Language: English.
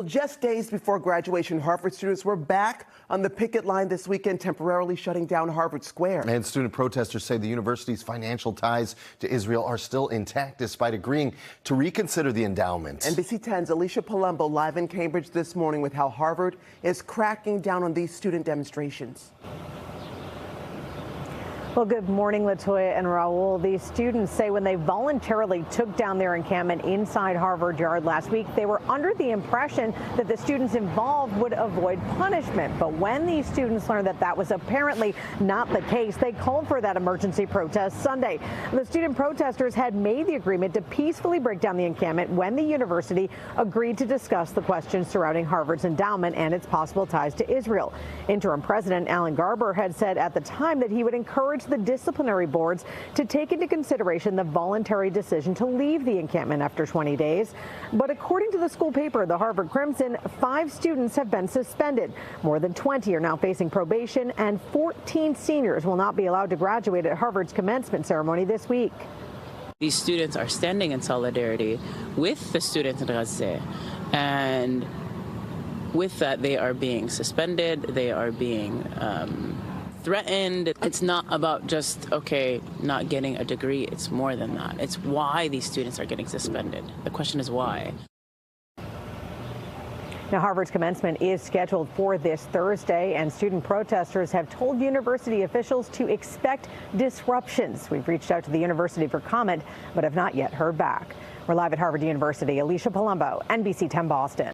Just days before graduation, Harvard students were back on the picket line this weekend, temporarily shutting down Harvard Square. And student protesters say the university's financial ties to Israel are still intact despite agreeing to reconsider the endowment. NBC 10's Alicia Palumbo live in Cambridge this morning with how Harvard is cracking down on these student demonstrations. Well, good morning, Latoya and Raul. These students say when they voluntarily took down their encampment inside Harvard Yard last week, they were under the impression that the students involved would avoid punishment. But when these students learned that that was apparently not the case, they called for that emergency protest Sunday. The student protesters had made the agreement to peacefully break down the encampment when the university agreed to discuss the questions surrounding Harvard's endowment and its possible ties to Israel. Interim President Alan Garber had said at the time that he would encourage the disciplinary boards to take into consideration the voluntary decision to leave the encampment after 20 days. But according to the school paper, the Harvard Crimson, 5 students have been suspended. More than 20 are now facing probation, and 14 seniors will not be allowed to graduate at Harvard's commencement ceremony this week. These students are standing in solidarity with the students in Gaza, and with that, they are being suspended, they are being threatened. It's not about just, okay, not getting a degree. It's more than that. It's why these students are getting suspended. The question is why. Now, Harvard's commencement is scheduled for this Thursday, and student protesters have told university officials to expect disruptions. We've reached out to the university for comment, but have not yet heard back. We're live at Harvard University. Alicia Palumbo, NBC 10 Boston.